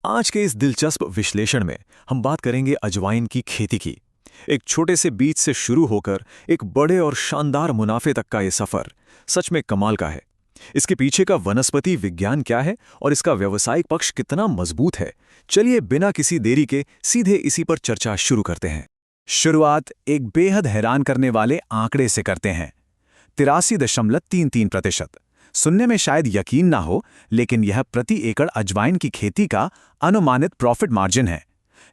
आज के इस दिलचस्प विश्लेषण में हम बात करेंगे अजवाइन की खेती की। एक छोटे से बीज से शुरू होकर एक बड़े और शानदार मुनाफे तक का ये सफर सच में कमाल का है। इसके पीछे का वनस्पति विज्ञान क्या है और इसका व्यावसायिक पक्ष कितना मजबूत है, चलिए बिना किसी देरी के सीधे इसी पर चर्चा शुरू करते हैं। शुरुआत एक बेहद हैरान करने वाले आंकड़े से करते हैं। 83.33%। सुनने में शायद यकीन ना हो, लेकिन यह प्रति एकड़ अजवाइन की खेती का अनुमानित प्रॉफिट मार्जिन है।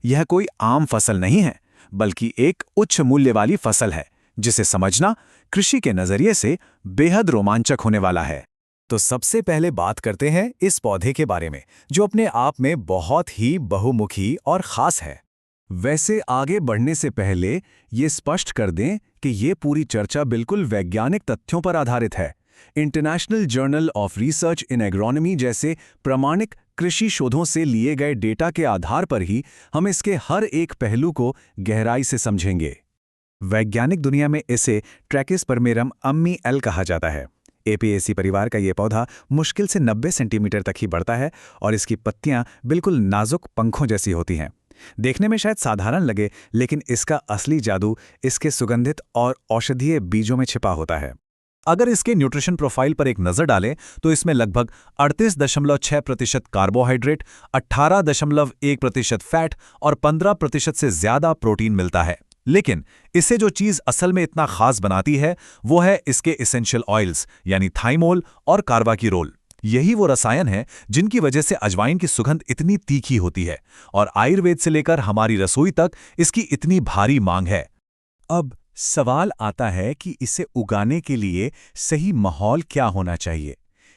यह कोई आम फसल नहीं है, बल्कि एक उच्च मूल्य वाली फसल है, जिसे समझना कृषि के नजरिए से बेहद रोमांचक होने वाला है। तो सबसे पहले बात करते हैं इस पौधे के बारे में, जो अपने आप में बहुत ही बहुमुखी और खास है। वैसे आगे बढ़ने से पहले ये स्पष्ट कर दें कि ये पूरी चर्चा बिल्कुल वैज्ञानिक तथ्यों पर आधारित है। International journal of research in agronomy जैसे प्रमाणिक कृषि शोधों से लिए गए डेटा के आधार पर ही हम इसके हर एक पहलू को गहराई से समझेंगे। वैज्ञानिक दुनिया में इसे ट्रैकिस परमेरम अम्मी एल कहा जाता है। एपिएसी परिवार का ये पौधा मुश्किल से 90 सेंटीमीटर तक ही बढ़ता है और इसकी पत्तियां बिल्कुल नाजुक पंखों जैसी होती हैं। देखने में शायद साधारण लगे, लेकिन इसका असली जादू इसके सुगंधित और औषधीय बीजों में छिपा होता है। अगर इसके न्यूट्रिशन प्रोफाइल पर एक नज़र डालें तो इसमें लगभग 38.6% कार्बोहाइड्रेट, 18.1% फैट और 15% से ज़्यादा प्रोटीन मिलता है। लेकिन इसे जो चीज़ असल में इतना खास बनाती है वो है इसके एसेंशियल ऑयल्स यानी थाइमोल और कार्बाकिरोल। यही वो रसायन है जिनकी वजह से अजवाइन की सुगंध इतनी तीखी होती है और आयुर्वेद से लेकर हमारी रसोई तक इसकी इतनी भारी मांग है। अब सवाल आता है कि इसे उगाने के लिए सही माहौल क्या होना चाहिए,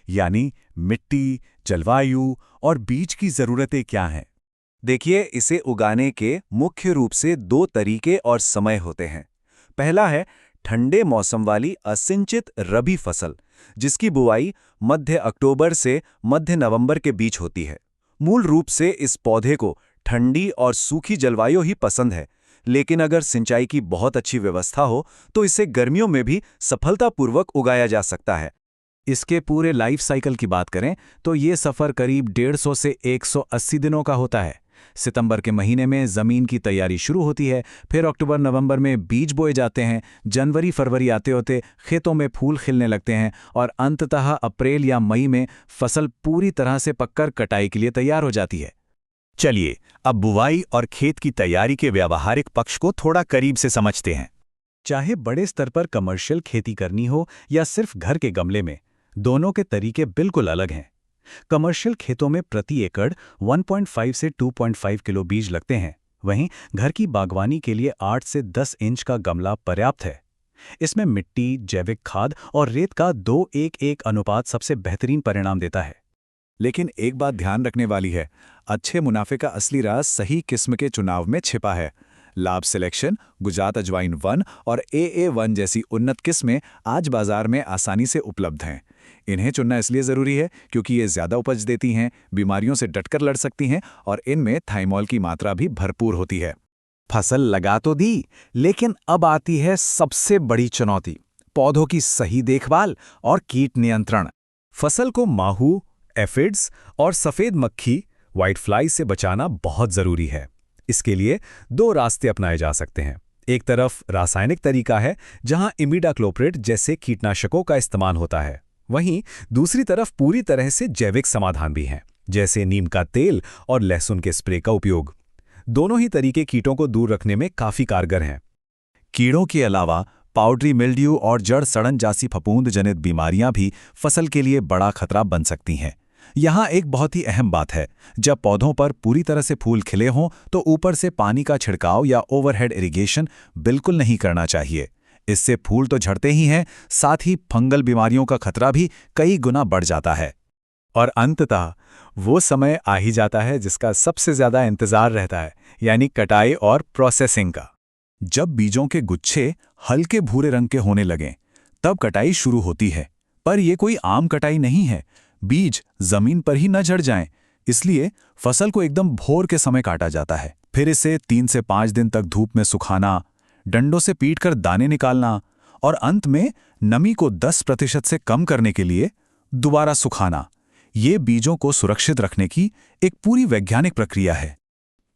यानी मिट्टी, जलवायु और बीज की ज़रूरतें क्या हैं। देखिए, इसे उगाने के मुख्य रूप से 2 तरीके और समय होते हैं। पहला है ठंडे मौसम वाली असिंचित रबी फसल, जिसकी बुआई मध्य अक्टूबर से मध्य नवंबर के बीच होती है। मूल रूप से इस पौधे को ठंडी और सूखी जलवायु ही पसंद है, लेकिन अगर सिंचाई की बहुत अच्छी व्यवस्था हो तो इसे गर्मियों में भी सफलतापूर्वक उगाया जा सकता है। इसके पूरे लाइफ साइकिल की बात करें तो ये सफ़र करीब 150 से 180 दिनों का होता है। सितंबर के महीने में ज़मीन की तैयारी शुरू होती है, फिर अक्टूबर नवंबर में बीज बोए जाते हैं, जनवरी फरवरी आते होते खेतों में फूल खिलने लगते हैं और अंततः अप्रैल या मई में फसल पूरी तरह से पककर कटाई के लिए तैयार हो जाती है। चलिए अब बुवाई और खेत की तैयारी के व्यावहारिक पक्ष को थोड़ा करीब से समझते हैं। चाहे बड़े स्तर पर कमर्शियल खेती करनी हो या सिर्फ घर के गमले में, दोनों के तरीके बिल्कुल अलग हैं। कमर्शियल खेतों में प्रति एकड़ 1.5 से 2.5 किलो बीज लगते हैं, वहीं घर की बागवानी के लिए 8 से 10 इंच का गमला पर्याप्त है। इसमें मिट्टी, जैविक खाद और रेत का 2:1 अनुपात सबसे बेहतरीन परिणाम देता है। लेकिन एक बात ध्यान रखने वाली है, अच्छे मुनाफे का असली राज सही किस्म के चुनाव में छिपा है। लाभ सिलेक्शन, गुजरात अजवाइन 1 और AA1 जैसी उन्नत किस्में आज बाजार में आसानी से उपलब्ध हैं। इन्हें चुनना इसलिए ज़रूरी है क्योंकि ये ज़्यादा उपज देती हैं, बीमारियों से डटकर लड़ सकती हैं और इनमें थाइमोल की मात्रा भी भरपूर होती है। फसल लगा तो दी, लेकिन अब आती है सबसे बड़ी चुनौती, पौधों की सही देखभाल और कीट नियंत्रण। फसल को माहू, एफिड्स और सफ़ेद मक्खी व्हाइट फ्लाई से बचाना बहुत ज़रूरी है। इसके लिए 2 रास्ते अपनाए जा सकते हैं। एक तरफ रासायनिक तरीका है, जहां इमिडाक्लोप्रिड जैसे कीटनाशकों का इस्तेमाल होता है। वहीं दूसरी तरफ पूरी तरह से जैविक समाधान भी हैं, जैसे नीम का तेल और लहसुन के स्प्रे का उपयोग। दोनों ही तरीके कीटों को दूर रखने में काफ़ी कारगर हैं। कीड़ों के अलावा पाउडरी मिल्ड्यू और जड़ सड़न जैसी फफूंद जनित बीमारियां भी फसल के लिए बड़ा खतरा बन सकती हैं। यहाँ एक बहुत ही अहम बात है, जब पौधों पर पूरी तरह से फूल खिले हों तो ऊपर से पानी का छिड़काव या ओवरहेड इरिगेशन बिल्कुल नहीं करना चाहिए। इससे फूल तो झड़ते ही हैं, साथ ही फंगल बीमारियों का खतरा भी कई गुना बढ़ जाता है। और अंततः वो समय आ ही जाता है जिसका सबसे ज़्यादा इंतज़ार रहता है, यानी कटाई और प्रोसेसिंग का। जब बीजों के गुच्छे हल्के भूरे रंग के होने लगें, तब कटाई शुरू होती है। पर यह कोई आम कटाई नहीं है, बीज जमीन पर ही न झड़ जाएं, इसलिए फसल को एकदम भोर के समय काटा जाता है। फिर इसे 3 से 5 दिन तक धूप में सुखाना, डंडों से पीटकर दाने निकालना और अंत में नमी को 10% से कम करने के लिए दोबारा सुखाना। ये बीजों को सुरक्षित रखने की एक पूरी वैज्ञानिक प्रक्रिया है।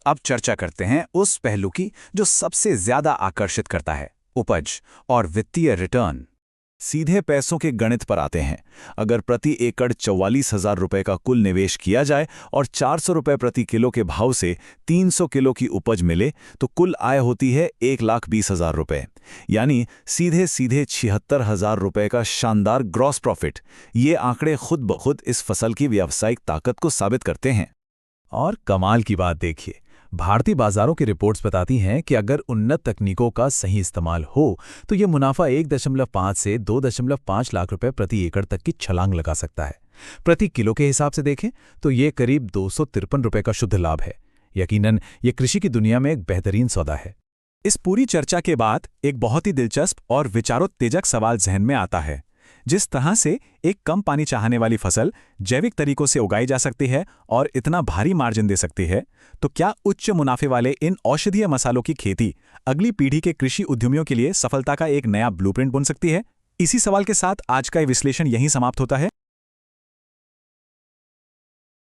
अब चर्चा करते हैं उस पहलू की जो सबसे ज्यादा आकर्षित करता है, उपज और वित्तीय रिटर्न। सीधे पैसों के गणित पर आते हैं। अगर प्रति एकड़ 44,000 रुपए का कुल निवेश किया जाए और 400 रुपए प्रति किलो के भाव से 300 किलो की उपज मिले तो कुल आय होती है 1,20,000 रुपए, यानी सीधे सीधे 76,000 रुपए का शानदार ग्रॉस प्रॉफिट। ये आंकड़े खुद ब खुद इस फसल की व्यावसायिक ताकत को साबित करते हैं। और कमाल की बात देखिए, भारतीय बाजारों की रिपोर्ट्स बताती हैं कि अगर उन्नत तकनीकों का सही इस्तेमाल हो तो ये मुनाफा 1.5 से 2.5 लाख रुपए प्रति एकड़ तक की छलांग लगा सकता है। प्रति किलो के हिसाब से देखें तो ये करीब 253 रुपए का शुद्ध लाभ है। यकीनन ये कृषि की दुनिया में एक बेहतरीन सौदा है। इस पूरी चर्चा के बाद एक बहुत ही दिलचस्प और विचारोत्तेजक सवाल जहन में आता है। जिस तरह से एक कम पानी चाहने वाली फसल जैविक तरीकों से उगाई जा सकती है और इतना भारी मार्जिन दे सकती है, तो क्या उच्च मुनाफे वाले इन औषधीय मसालों की खेती अगली पीढ़ी के कृषि उद्यमियों के लिए सफलता का एक नया ब्लूप्रिंट बन सकती है? इसी सवाल के साथ आज का ये विश्लेषण यहीं समाप्त होता है।